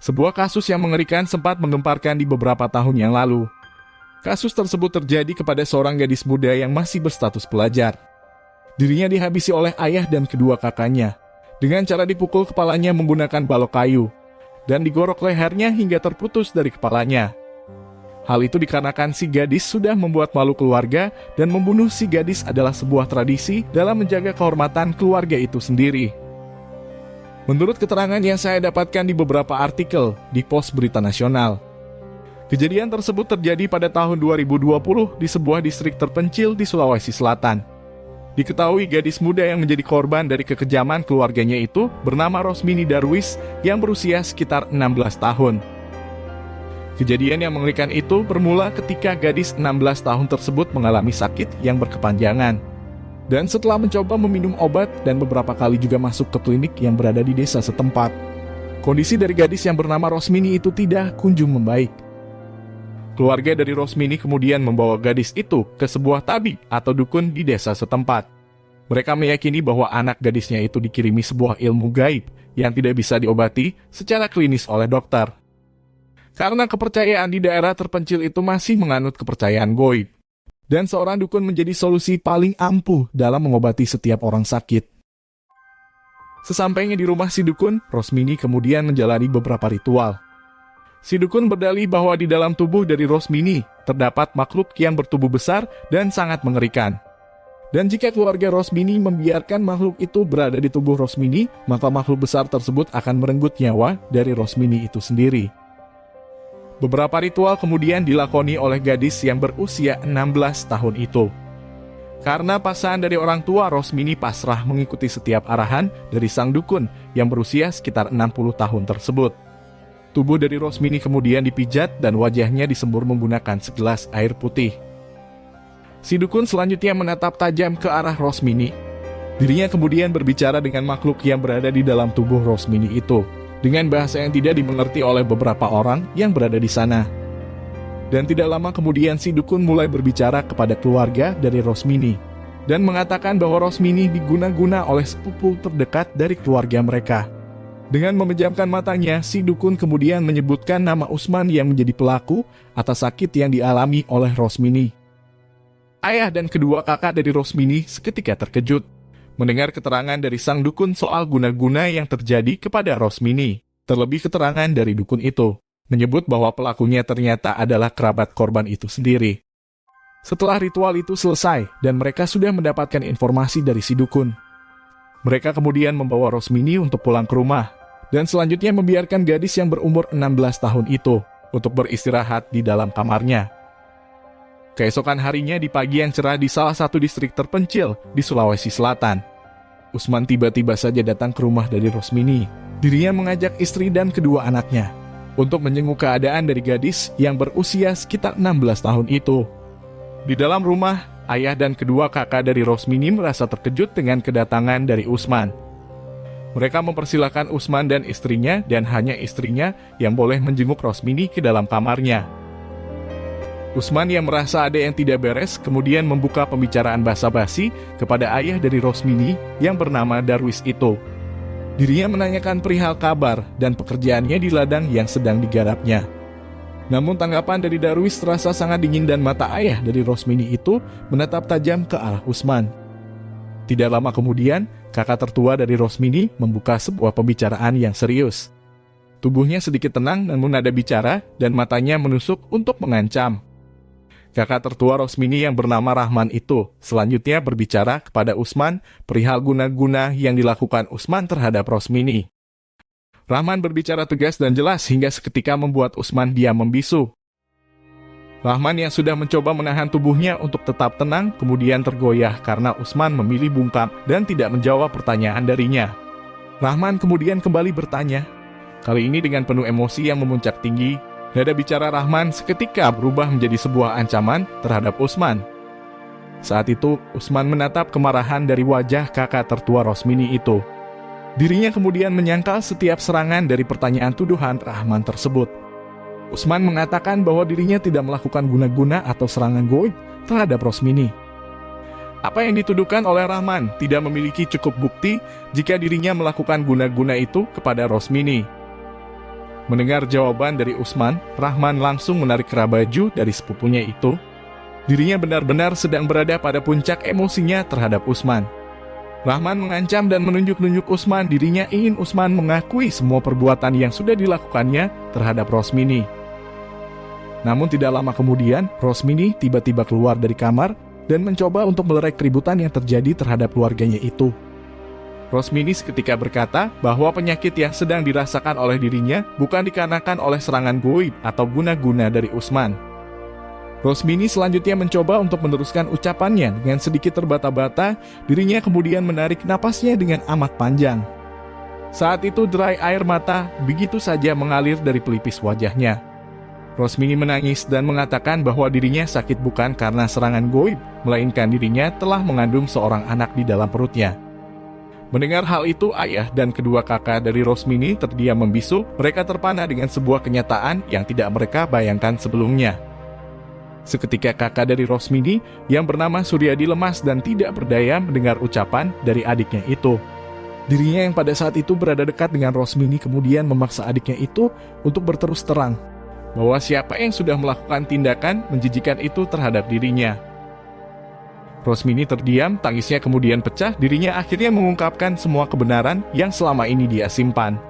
Sebuah kasus yang mengerikan sempat menggemparkan di beberapa tahun yang lalu. Kasus tersebut terjadi kepada seorang gadis muda yang masih berstatus pelajar. Dirinya dihabisi oleh ayah dan kedua kakaknya, dengan cara dipukul kepalanya menggunakan balok kayu, dan digorok lehernya hingga terputus dari kepalanya. Hal itu dikarenakan si gadis sudah membuat malu keluarga dan membunuh si gadis adalah sebuah tradisi dalam menjaga kehormatan keluarga itu sendiri. Menurut keterangan yang saya dapatkan di beberapa artikel di Pos Berita Nasional, kejadian tersebut terjadi pada tahun 2020 di sebuah distrik terpencil di Sulawesi Selatan. Diketahui gadis muda yang menjadi korban dari kekejaman keluarganya itu bernama Rosmini Darwis yang berusia sekitar 16 tahun. Kejadian yang mengerikan itu bermula ketika gadis 16 tahun tersebut mengalami sakit yang berkepanjangan. Dan setelah mencoba meminum obat dan beberapa kali juga masuk ke klinik yang berada di desa setempat, kondisi dari gadis yang bernama Rosmini itu tidak kunjung membaik. Keluarga dari Rosmini kemudian membawa gadis itu ke sebuah tabib atau dukun di desa setempat. Mereka meyakini bahwa anak gadisnya itu dikirimi sebuah ilmu gaib yang tidak bisa diobati secara klinis oleh dokter. Karena kepercayaan di daerah terpencil itu masih menganut kepercayaan gaib, dan seorang dukun menjadi solusi paling ampuh dalam mengobati setiap orang sakit. Sesampainya di rumah si dukun, Rosmini kemudian menjalani beberapa ritual. Si dukun berdalih bahwa di dalam tubuh dari Rosmini terdapat makhluk yang bertubuh besar dan sangat mengerikan. Dan jika keluarga Rosmini membiarkan makhluk itu berada di tubuh Rosmini, maka makhluk besar tersebut akan merenggut nyawa dari Rosmini itu sendiri. Beberapa ritual kemudian dilakoni oleh gadis yang berusia 16 tahun itu. Karena paksaan dari orang tua, Rosmini pasrah mengikuti setiap arahan dari sang dukun yang berusia sekitar 60 tahun tersebut. Tubuh dari Rosmini kemudian dipijat dan wajahnya disembur menggunakan segelas air putih. Si dukun selanjutnya menatap tajam ke arah Rosmini. Dirinya kemudian berbicara dengan makhluk yang berada di dalam tubuh Rosmini itu, dengan bahasa yang tidak dimengerti oleh beberapa orang yang berada di sana. Dan tidak lama kemudian si dukun mulai berbicara kepada keluarga dari Rosmini dan mengatakan bahwa Rosmini diguna-guna oleh sepupu terdekat dari keluarga mereka. Dengan memejamkan matanya, si dukun kemudian menyebutkan nama Usman yang menjadi pelaku atas sakit yang dialami oleh Rosmini. Ayah dan kedua kakak dari Rosmini seketika terkejut mendengar keterangan dari sang dukun soal guna-guna yang terjadi kepada Rosmini. Terlebih keterangan dari dukun itu menyebut bahwa pelakunya ternyata adalah kerabat korban itu sendiri. Setelah ritual itu selesai dan mereka sudah mendapatkan informasi dari si dukun, mereka kemudian membawa Rosmini untuk pulang ke rumah dan selanjutnya membiarkan gadis yang berumur 16 tahun itu untuk beristirahat di dalam kamarnya. Keesokan harinya di pagi yang cerah di salah satu distrik terpencil di Sulawesi Selatan, Usman tiba-tiba saja datang ke rumah dari Rosmini. Dirinya mengajak istri dan kedua anaknya untuk menjenguk keadaan dari gadis yang berusia sekitar 16 tahun itu. Di dalam rumah, ayah dan kedua kakak dari Rosmini merasa terkejut dengan kedatangan dari Usman. Mereka mempersilahkan Usman dan istrinya dan hanya istrinya yang boleh menjenguk Rosmini ke dalam kamarnya. Usman yang merasa ada yang tidak beres kemudian membuka pembicaraan basa-basi kepada ayah dari Rosmini yang bernama Darwis itu. Dirinya menanyakan perihal kabar dan pekerjaannya di ladang yang sedang digarapnya. Namun tanggapan dari Darwis terasa sangat dingin dan mata ayah dari Rosmini itu menatap tajam ke arah Usman. Tidak lama kemudian, kakak tertua dari Rosmini membuka sebuah pembicaraan yang serius. Tubuhnya sedikit tenang namun nada bicara dan matanya menusuk untuk mengancam. Kakak tertua Rosmini yang bernama Rahman itu selanjutnya berbicara kepada Usman perihal guna-guna yang dilakukan Usman terhadap Rosmini. Rahman berbicara tegas dan jelas hingga seketika membuat Usman diam membisu. Rahman yang sudah mencoba menahan tubuhnya untuk tetap tenang kemudian tergoyah karena Usman memilih bungkam dan tidak menjawab pertanyaan darinya. Rahman kemudian kembali bertanya, kali ini dengan penuh emosi yang memuncak tinggi. Nada bicara Rahman seketika berubah menjadi sebuah ancaman terhadap Usman. Saat itu, Usman menatap kemarahan dari wajah kakak tertua Rosmini itu. Dirinya kemudian menyangkal setiap serangan dari pertanyaan tuduhan Rahman tersebut. Usman mengatakan bahwa dirinya tidak melakukan guna-guna atau serangan goib terhadap Rosmini. Apa yang dituduhkan oleh Rahman tidak memiliki cukup bukti jika dirinya melakukan guna-guna itu kepada Rosmini. Mendengar jawaban dari Usman, Rahman langsung menarik kerah baju dari sepupunya itu. Dirinya benar-benar sedang berada pada puncak emosinya terhadap Usman. Rahman mengancam dan menunjuk-nunjuk Usman, dirinya ingin Usman mengakui semua perbuatan yang sudah dilakukannya terhadap Rosmini. Namun tidak lama kemudian, Rosmini tiba-tiba keluar dari kamar dan mencoba untuk melerai keributan yang terjadi terhadap keluarganya itu. Rosmini seketika berkata bahwa penyakit yang sedang dirasakan oleh dirinya bukan dikarenakan oleh serangan goib atau guna-guna dari Usman. Rosmini selanjutnya mencoba untuk meneruskan ucapannya dengan sedikit terbata-bata, dirinya kemudian menarik napasnya dengan amat panjang. Saat itu derai air mata begitu saja mengalir dari pelipis wajahnya. Rosmini menangis dan mengatakan bahwa dirinya sakit bukan karena serangan goib, melainkan dirinya telah mengandung seorang anak di dalam perutnya. Mendengar hal itu, ayah dan kedua kakak dari Rosmini terdiam membisu, mereka terpana dengan sebuah kenyataan yang tidak mereka bayangkan sebelumnya. Seketika kakak dari Rosmini yang bernama Suryadi lemas dan tidak berdaya mendengar ucapan dari adiknya itu. Dirinya yang pada saat itu berada dekat dengan Rosmini kemudian memaksa adiknya itu untuk berterus terang bahwa siapa yang sudah melakukan tindakan menjijikan itu terhadap dirinya. Rosmini terdiam, tangisnya kemudian pecah, dirinya akhirnya mengungkapkan semua kebenaran yang selama ini dia simpan.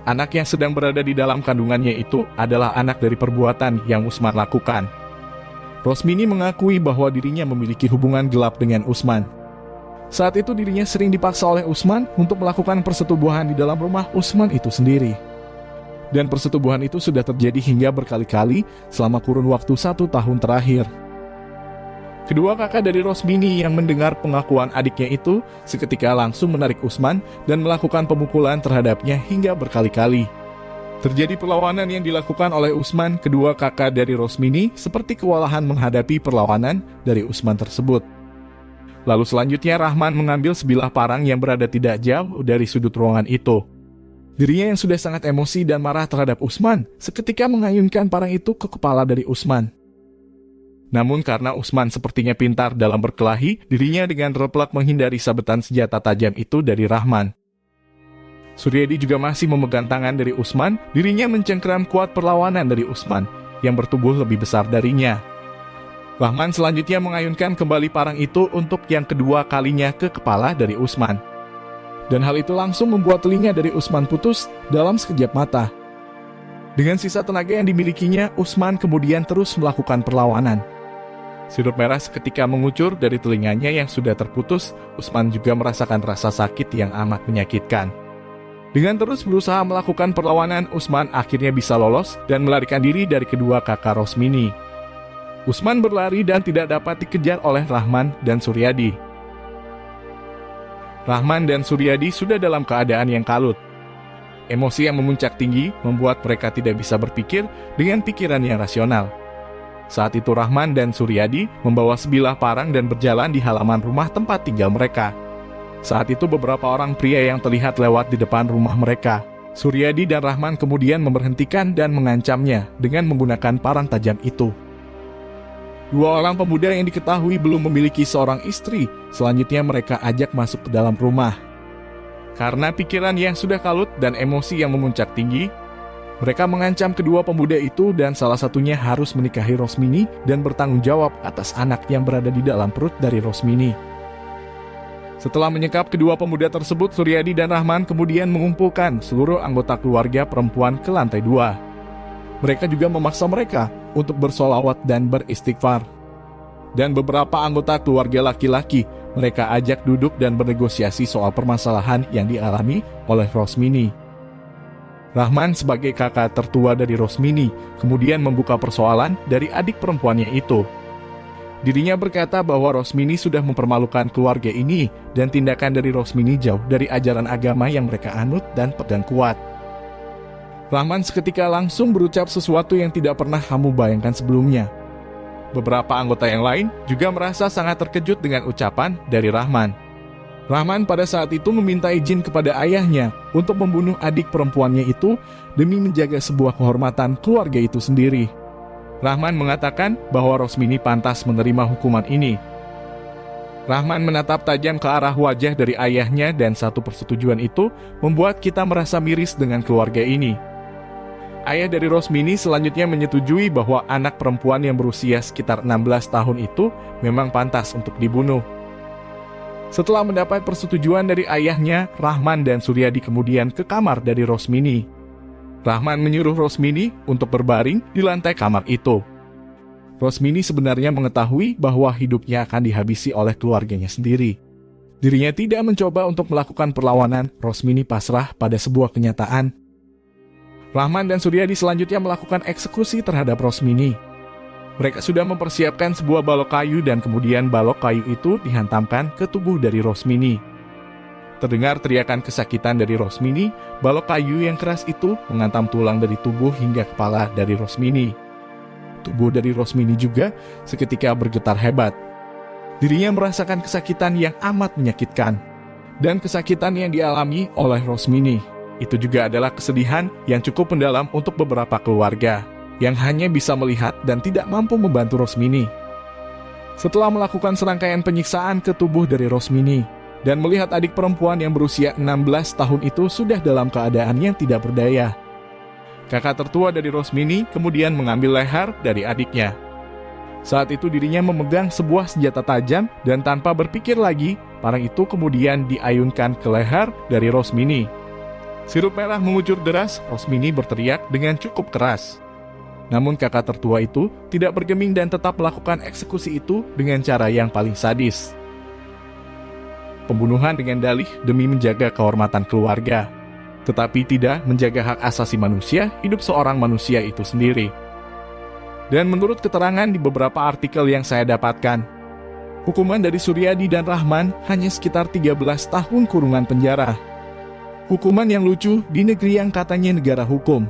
Anak yang sedang berada di dalam kandungannya itu adalah anak dari perbuatan yang Usman lakukan. Rosmini mengakui bahwa dirinya memiliki hubungan gelap dengan Usman. Saat itu dirinya sering dipaksa oleh Usman untuk melakukan persetubuhan di dalam rumah Usman itu sendiri. Dan persetubuhan itu sudah terjadi hingga berkali-kali selama kurun waktu 1 tahun terakhir. Kedua kakak dari Rosmini yang mendengar pengakuan adiknya itu seketika langsung menarik Usman dan melakukan pemukulan terhadapnya hingga berkali-kali. Terjadi perlawanan yang dilakukan oleh Usman, kedua kakak dari Rosmini seperti kewalahan menghadapi perlawanan dari Usman tersebut. Lalu selanjutnya Rahman mengambil sebilah parang yang berada tidak jauh dari sudut ruangan itu. Dirinya yang sudah sangat emosi dan marah terhadap Usman, seketika mengayunkan parang itu ke kepala dari Usman. Namun karena Usman sepertinya pintar dalam berkelahi, dirinya dengan replek menghindari sabetan senjata tajam itu dari Rahman. Suryadi juga masih memegang tangan dari Usman, dirinya mencengkeram kuat perlawanan dari Usman yang bertubuh lebih besar darinya. Rahman selanjutnya mengayunkan kembali parang itu untuk yang kedua kalinya ke kepala dari Usman. Dan hal itu langsung membuat telinga dari Usman putus dalam sekejap mata. Dengan sisa tenaga yang dimilikinya, Usman kemudian terus melakukan perlawanan. Sirup merah seketika mengucur dari telinganya yang sudah terputus, Usman juga merasakan rasa sakit yang amat menyakitkan. Dengan terus berusaha melakukan perlawanan, Usman akhirnya bisa lolos dan melarikan diri dari kedua kakak Rosmini. Usman berlari dan tidak dapat dikejar oleh Rahman dan Suryadi. Rahman dan Suryadi sudah dalam keadaan yang kalut. Emosi yang memuncak tinggi membuat mereka tidak bisa berpikir dengan pikiran yang rasional. Saat itu Rahman dan Suryadi membawa sebilah parang dan berjalan di halaman rumah tempat tinggal mereka. Saat itu beberapa orang pria yang terlihat lewat di depan rumah mereka. Suryadi dan Rahman kemudian memberhentikan dan mengancamnya dengan menggunakan parang tajam itu. Dua orang pemuda yang diketahui belum memiliki seorang istri, selanjutnya mereka ajak masuk ke dalam rumah. Karena pikiran yang sudah kalut dan emosi yang memuncak tinggi, mereka mengancam kedua pemuda itu dan salah satunya harus menikahi Rosmini dan bertanggung jawab atas anak yang berada di dalam perut dari Rosmini. Setelah menyekap kedua pemuda tersebut, Suryadi dan Rahman kemudian mengumpulkan seluruh anggota keluarga perempuan ke lantai 2. Mereka juga memaksa mereka untuk bersolawat dan beristighfar. Dan beberapa anggota keluarga laki-laki mereka ajak duduk dan bernegosiasi soal permasalahan yang dialami oleh Rosmini. Rahman sebagai kakak tertua dari Rosmini kemudian membuka persoalan dari adik perempuannya itu. Dirinya berkata bahwa Rosmini sudah mempermalukan keluarga ini dan tindakan dari Rosmini jauh dari ajaran agama yang mereka anut dan pegang kuat. Rahman seketika langsung berucap sesuatu yang tidak pernah kamu bayangkan sebelumnya. Beberapa anggota yang lain juga merasa sangat terkejut dengan ucapan dari Rahman. Rahman pada saat itu meminta izin kepada ayahnya untuk membunuh adik perempuannya itu demi menjaga sebuah kehormatan keluarga itu sendiri. Rahman mengatakan bahwa Rosmini pantas menerima hukuman ini. Rahman menatap tajam ke arah wajah dari ayahnya dan satu persetujuan itu membuat kita merasa miris dengan keluarga ini. Ayah dari Rosmini selanjutnya menyetujui bahwa anak perempuan yang berusia sekitar 16 tahun itu memang pantas untuk dibunuh. Setelah mendapat persetujuan dari ayahnya, Rahman dan Suryadi kemudian ke kamar dari Rosmini. Rahman menyuruh Rosmini untuk berbaring di lantai kamar itu. Rosmini sebenarnya mengetahui bahwa hidupnya akan dihabisi oleh keluarganya sendiri. Dirinya tidak mencoba untuk melakukan perlawanan, Rosmini pasrah pada sebuah kenyataan. Rahman dan Suryadi selanjutnya melakukan eksekusi terhadap Rosmini. Mereka sudah mempersiapkan sebuah balok kayu dan kemudian balok kayu itu dihantamkan ke tubuh dari Rosmini. Terdengar teriakan kesakitan dari Rosmini, balok kayu yang keras itu menghantam tulang dari tubuh hingga kepala dari Rosmini. Tubuh dari Rosmini juga seketika bergetar hebat. Dirinya merasakan kesakitan yang amat menyakitkan. Dan kesakitan yang dialami oleh Rosmini itu juga adalah kesedihan yang cukup mendalam untuk beberapa keluarga yang hanya bisa melihat dan tidak mampu membantu Rosmini. Setelah melakukan serangkaian penyiksaan ke tubuh dari Rosmini dan melihat adik perempuan yang berusia 16 tahun itu sudah dalam keadaan yang tidak berdaya, kakak tertua dari Rosmini kemudian mengambil leher dari adiknya. Saat itu dirinya memegang sebuah senjata tajam dan tanpa berpikir lagi, parang itu kemudian diayunkan ke leher dari Rosmini. Sirup merah mengucur deras, Rosmini berteriak dengan cukup keras. Namun kakak tertua itu tidak bergeming dan tetap melakukan eksekusi itu dengan cara yang paling sadis. Pembunuhan dengan dalih demi menjaga kehormatan keluarga, tetapi tidak menjaga hak asasi manusia, hidup seorang manusia itu sendiri. Dan menurut keterangan di beberapa artikel yang saya dapatkan, hukuman dari Suryadi dan Rahman hanya sekitar 13 tahun kurungan penjara. Hukuman yang lucu di negeri yang katanya negara hukum.